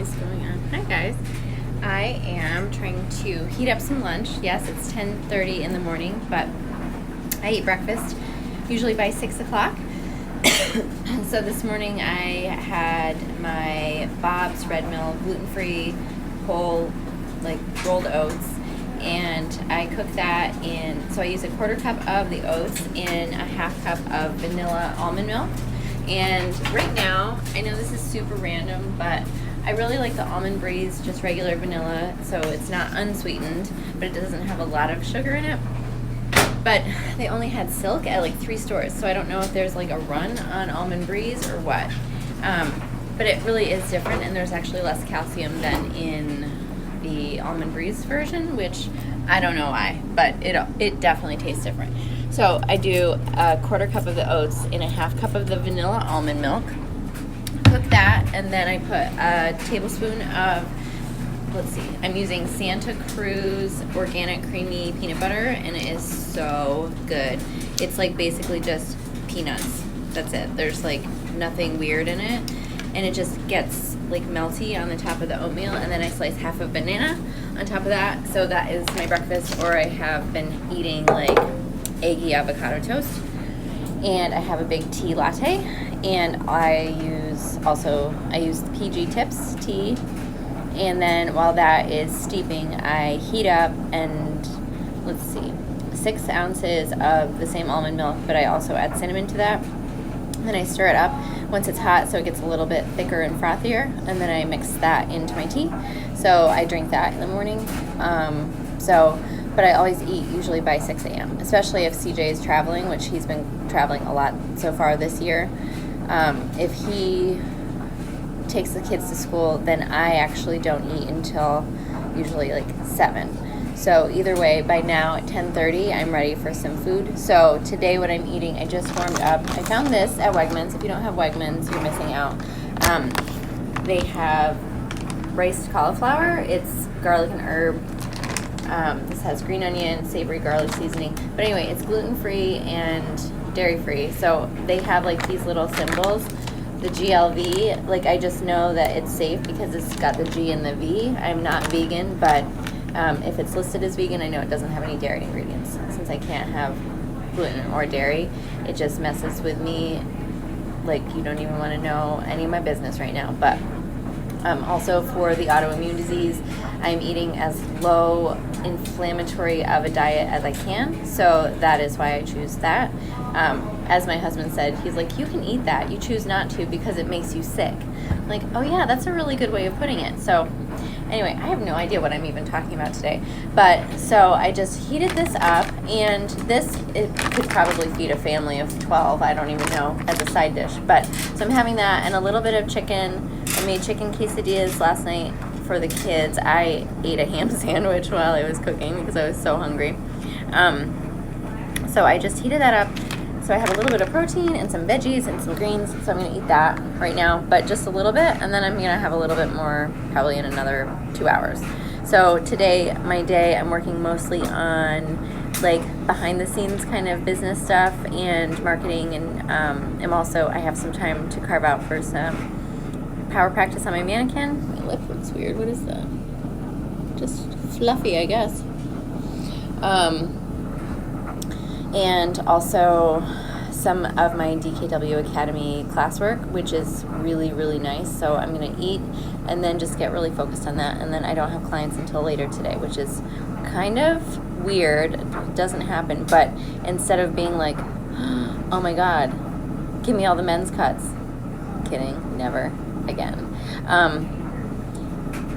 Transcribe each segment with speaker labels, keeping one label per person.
Speaker 1: is going on? Hi guys. I am trying to heat up some lunch. Yes, it's 10:30 in the morning, but I eat breakfast usually by 6 o'clock. So this morning I had my Bob's Red Mill gluten-free whole rolled oats, and I cook that in, so I use a quarter cup of the oats in a half cup of vanilla almond milk. And right now, I know this is super random, but I really like the Almond Breeze, just regular vanilla, so it's not unsweetened, but it doesn't have a lot of sugar in it. But they only had Silk at 3 stores, so I don't know if there's a run on Almond Breeze or what. But it really is different, and there's actually less calcium than in the Almond Breeze version, which I don't know why, but it definitely tastes different. So I do a quarter cup of the oats in a half cup of the vanilla almond milk. Cook that, and then I put a tablespoon of, I'm using Santa Cruz organic creamy peanut butter, and it is so good. It's basically just peanuts. That's it. There's nothing weird in it, and it just gets melty on the top of the oatmeal, and then I slice half a banana on top of that. So that is my breakfast, or I have been eating eggy avocado toast, and I have a big tea latte, and I use the PG Tips tea, and then while that is steeping, I heat up and 6 ounces of the same almond milk, but I also add cinnamon to that. Then I stir it up once it's hot, so it gets a little bit thicker and frothier, and then I mix that into my tea. So I drink that in the morning. But I always eat usually by 6 a.m., especially if CJ is traveling, which he's been traveling a lot so far this year. If he takes the kids to school, then I actually don't eat until usually 7. So either way, by now at 10:30, I'm ready for some food. So today what I'm eating, I just warmed up. I found this at Wegmans. If you don't have Wegmans, you're missing out. They have riced cauliflower. It's garlic and herb. This has green onion, savory garlic seasoning. But anyway, it's gluten-free and dairy-free. So they have these little symbols. The GLV, I just know that it's safe because it's got the G and the V. I'm not vegan, but if it's listed as vegan, I know it doesn't have any dairy ingredients. Since I can't have gluten or dairy, it just messes with me. You don't even want to know any of my business right now. But also for the autoimmune disease, I'm eating as low inflammatory of a diet as I can. So that is why I choose that. As my husband said, he's you can eat that. You choose not to because it makes you sick. I'm oh yeah, that's a really good way of putting it. So anyway, I have no idea what I'm even talking about today. But so I just heated this up, and it could probably feed a family of 12, I don't even know, as a side dish. But so I'm having that and a little bit of chicken. I made chicken quesadillas last night for the kids. I ate a ham sandwich while I was cooking because I was so hungry. So I just heated that up. So I have a little bit of protein and some veggies and some greens. So I'm going to eat that right now, but just a little bit. And then I'm going to have a little bit more probably in another 2 hours. So today, my day, I'm working mostly on behind the scenes kind of business stuff and marketing. And I have some time to carve out for some power practice on my mannequin. My lip looks weird. What is that? Just fluffy, I guess. And also some of my DKW Academy classwork, which is really, really nice. So I'm going to eat and then just get really focused on that. And then I don't have clients until later today, which is kind of weird. It doesn't happen. But instead of being oh my God, give me all the men's cuts. Kidding. Never again.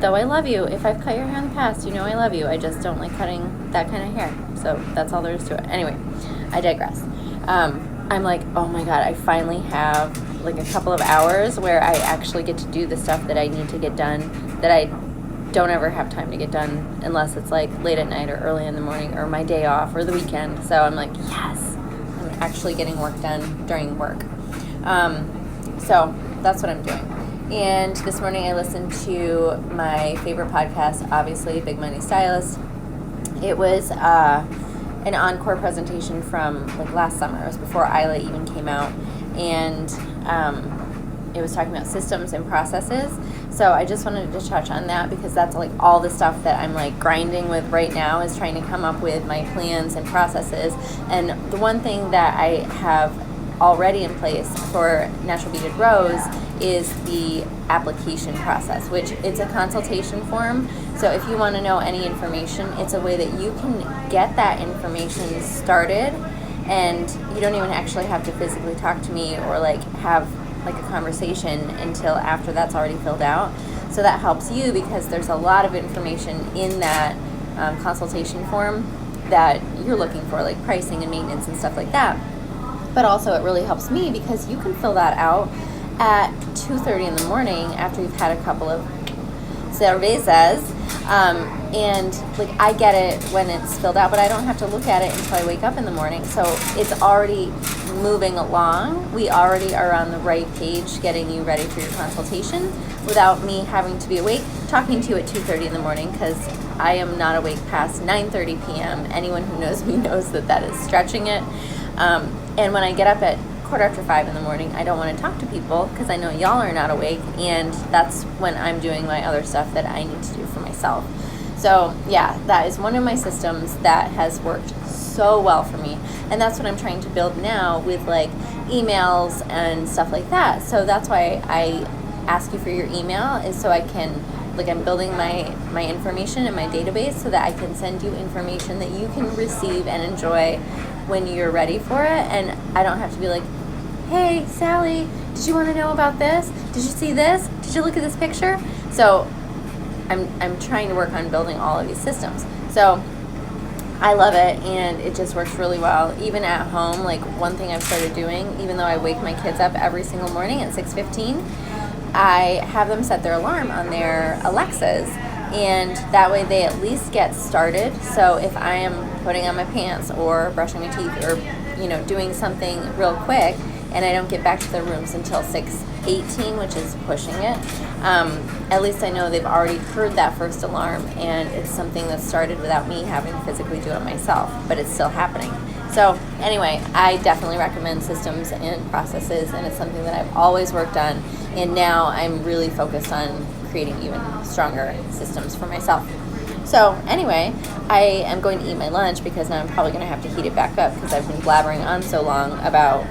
Speaker 1: Though I love you. If I've cut your hair in the past, you know I love you. I just don't like cutting that kind of hair. So that's all there is to it. Anyway, I digress. I'm oh my God, I finally have a couple of hours where I actually get to do the stuff that I need to get done that I don't ever have time to get done unless it's late at night or early in the morning or my day off or the weekend. So I'm yes, I'm actually getting work done during work. So that's what I'm doing. And this morning I listened to my favorite podcast, obviously, Big Money Stylist. It was an encore presentation from last summer. It was before Isla even came out. And it was talking about systems and processes. So I just wanted to touch on that because that's like all the stuff that I'm like grinding with right now, is trying to come up with my plans and processes. And the one thing that I have already in place for Natural Beaded Rose is the application process, which it's a consultation form. So if you want to know any information, it's a way that you can get that information started, and you don't even actually have to physically talk to me or like have like a conversation until after that's already filled out. So that helps you because there's a lot of information in that consultation form that you're looking for, like pricing and maintenance and stuff like that. But also it really helps me because you can fill that out at 2:30 in the morning after you've had a couple of cervezas, and like I get it when it's filled out, but I don't have to look at it until I wake up in the morning. So it's already moving along. We already are on the right page getting you ready for your consultation without me having to be awake talking to you at 2:30 in the morning, because I am not awake past 9:30 p.m. Anyone who knows me knows that that is stretching it. And when I get up at 5:15 in the morning, I don't want to talk to people because I know y'all are not awake, and that's when I'm doing my other stuff that I need to do for myself. So yeah, that is one of my systems that has worked so well for me, and that's what I'm trying to build now with like emails and stuff like that. So that's why I ask you for your email, is so I can, like, I'm building my information in my database so that I can send you information that you can receive and enjoy when you're ready for it. And I don't have to be like, hey Sally, did you want to know about this? Did you see this? Did you look at this picture? So I'm trying to work on building all of these systems. So I love it, and it just works really well. Even at home, like one thing I've started doing, even though I wake my kids up every single morning at 6:15, I have them set their alarm on their Alexas, and that way they at least get started. So if I am putting on my pants or brushing my teeth or, you know, doing something real quick, and I don't get back to their rooms until 6:18, which is pushing it, at least I know they've already heard that first alarm, and it's something that started without me having to physically do it myself, but it's still happening. So anyway, I definitely recommend systems and processes, and it's something that I've always worked on, and now I'm really focused on creating even stronger systems for myself. So anyway, I am going to eat my lunch because now I'm probably going to have to heat it back up because I've been blabbering on so long about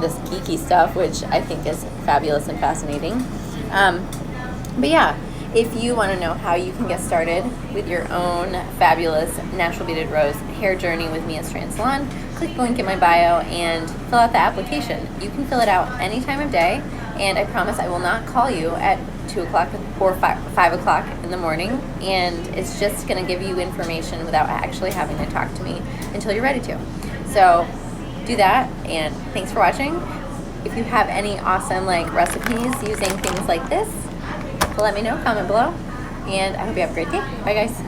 Speaker 1: this geeky stuff, which I think is fabulous and fascinating. But yeah, if you want to know how you can get started with your own fabulous Natural Beaded Rose hair journey with me at Strand Salon, click the link in my bio and fill out the application. You can fill it out any time of day, and I promise I will not call you at 2 o'clock or 5 o'clock in the morning, and it's just going to give you information without actually having to talk to me until you're ready to. So do that, and thanks for watching. If you have any awesome like recipes using things like this, let me know, comment below, and I hope you have a great day. Bye guys.